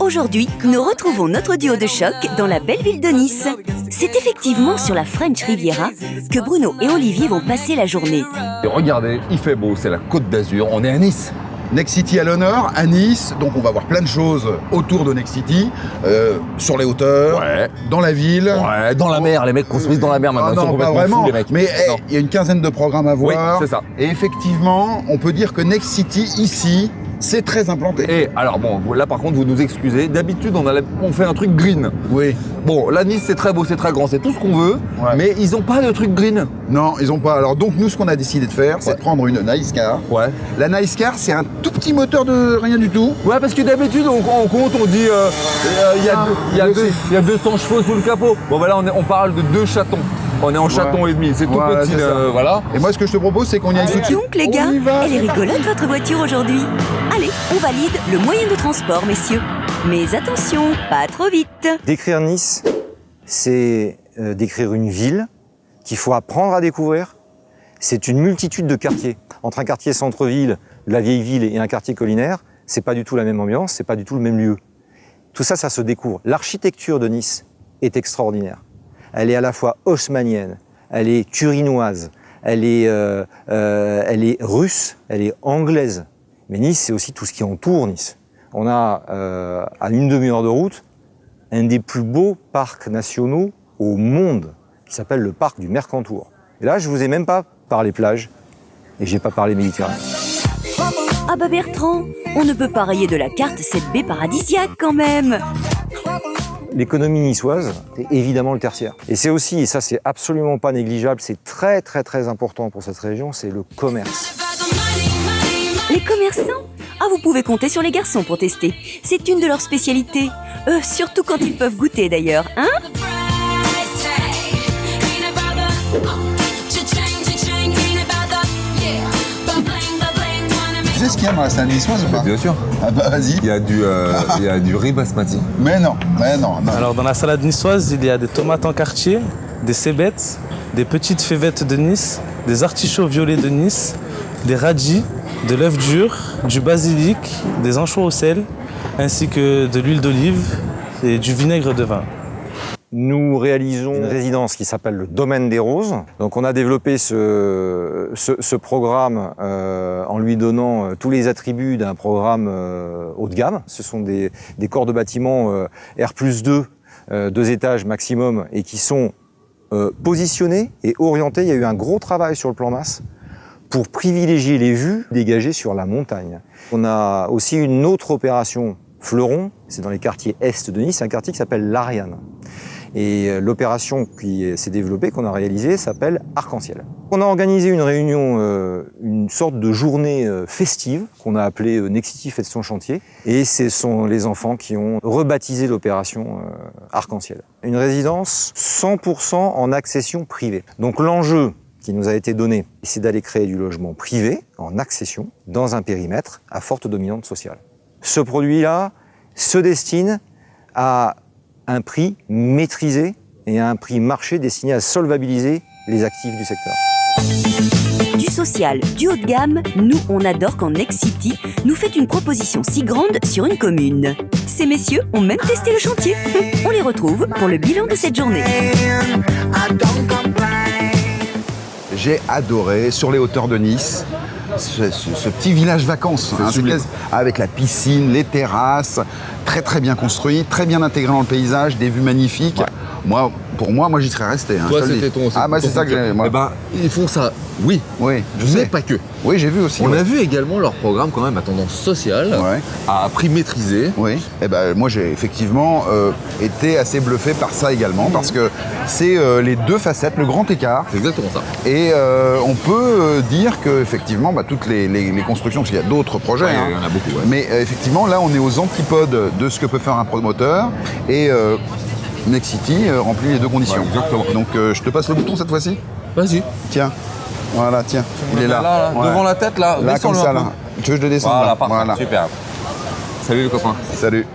Aujourd'hui, nous retrouvons notre duo de choc dans la belle ville de Nice. C'est effectivement sur la French Riviera que Bruno et Olivier vont passer la journée. Et regardez, il fait beau, c'est la Côte d'Azur, on est à Nice. Nexity à l'honneur, à Nice, donc on va voir plein de choses autour de Nexity, sur les hauteurs, Ouais. dans la ville. Ouais, dans la mer, les mecs construisent dans la mer maintenant, Ah ils sont non, pas complètement vraiment, fous les mecs. mais Non. il y a une quinzaine de programmes à voir. Oui, c'est ça. Et effectivement, on peut dire que Nexity ici, c'est très implanté. Et alors bon, là par contre vous nous excusez, d'habitude on fait un truc green. Oui. Bon, la Nice c'est très beau, c'est très grand, c'est tout ce qu'on veut, Ouais. mais ils ont pas de truc green. Non, ils ont pas. Alors donc nous, ce qu'on a décidé de faire, c'est Ouais. de prendre une Nice Car. Ouais. La Nice Car, c'est un tout petit moteur de rien du tout. Ouais, parce que d'habitude on compte, on dit il y a 200 chevaux sous le capot. Bon voilà, on parle de 2 chatons. On est en chaton et demi, c'est tout Voilà, petit, c'est ça. voilà. Et moi, ce que je te propose, c'est qu'on y aille tout de Dites suite. donc les gars, On y va. elle est rigolote votre voiture aujourd'hui. Allez, on valide le moyen de transport, messieurs. Mais attention, pas trop vite. Décrire Nice, c'est décrire une ville qu'il faut apprendre à découvrir. C'est une multitude de quartiers. Entre un quartier centre-ville, de la vieille ville, et un quartier collinaire, c'est pas du tout la même ambiance, c'est pas du tout le même lieu. Tout ça, ça se découvre. L'architecture de Nice est extraordinaire. Elle est à la fois haussmannienne, elle est turinoise, elle est russe, elle est anglaise. Mais Nice, c'est aussi tout ce qui entoure Nice. On a, à une demi-heure de route, un des plus beaux parcs nationaux au monde, qui s'appelle le parc du Mercantour. Et là, je vous ai même pas parlé plage, et j'ai pas parlé Méditerranée. Ah bah Bertrand, on ne peut pas rayer de la carte cette baie paradisiaque quand même. L'économie niçoise, c'est évidemment le tertiaire. Et c'est aussi, et ça c'est absolument pas négligeable, c'est très très très important pour cette région, c'est le commerce. Les commerçants? Ah, vous pouvez compter sur les garçons pour tester. C'est une de leurs spécialités. Surtout quand ils peuvent goûter d'ailleurs, hein? Tu sais ce qu'il y a dans la salle niçoise ou pas? Bien sûr. Ah bah vas-y. Il y a du riz basmati. Mais non. Alors dans la salade niçoise, il y a des tomates en quartier, des cébettes, des petites févettes de Nice, des artichauts violets de Nice, des radis, de l'œuf dur, du basilic, des anchois au sel, ainsi que de l'huile d'olive et du vinaigre de vin. Nous réalisons une résidence qui s'appelle le Domaine des Roses. Donc on a développé ce programme en lui donnant tous les attributs d'un programme haut de gamme. Ce sont des corps de bâtiments R+2, 2 étages maximum, et qui sont positionnés et orientés. Il y a eu un gros travail sur le plan masse pour privilégier les vues dégagées sur la montagne. On a aussi une autre opération fleuron, c'est dans les quartiers est de Nice, un quartier qui s'appelle l'Ariane. Et l'opération qui s'est développée, qu'on a réalisée, s'appelle Arc-en-Ciel. On a organisé une réunion, une sorte de journée festive qu'on a appelée Nexity Fête son chantier. Et ce sont les enfants qui ont rebaptisé l'opération Arc-en-Ciel. Une résidence 100% en accession privée. Donc l'enjeu qui nous a été donné, c'est d'aller créer du logement privé en accession dans un périmètre à forte dominante sociale. Ce produit-là se destine à un prix maîtrisé et à un prix marché destiné à solvabiliser les actifs du secteur. Du social, du haut de gamme, nous on adore quand Nexity nous fait une proposition si grande sur une commune. Ces messieurs ont même testé le chantier. On les retrouve pour le bilan de cette journée. J'ai adoré sur les hauteurs de Nice ce petit village vacances, hein, sublime. avec la piscine, les terrasses, très très bien construit, très bien intégré dans le paysage, des vues magnifiques. Ouais. Pour moi, j'y serais resté. Hein, Toi je te le c'était dis. ton... Ah bah c'est ça que j'ai. Eh ben, ils font ça, oui, Oui, je mais sais. pas que. Oui, j'ai vu aussi. On ouais. a vu également leur programme quand même à tendance sociale, Ouais. à prix maîtrisé. Oui, et ben moi j'ai effectivement été assez bluffé par ça également, parce que c'est les deux facettes, le grand écart. C'est exactement ça. Et on peut dire que effectivement, toutes les constructions, parce qu'il y a d'autres projets, Ouais, hein, il y en a beaucoup, ouais. mais effectivement là on est aux antipodes de ce que peut faire un promoteur, et Nexity remplit les deux conditions. Ouais, exactement. Donc je te passe le bouton cette fois-ci. Vas-y. Tiens, voilà, tiens, il est là. Ouais. Devant la tête là, Là comme descends-le ça un peu. là. Tu veux que je le descende Voilà, là? parfait, super. Salut les copains. Salut.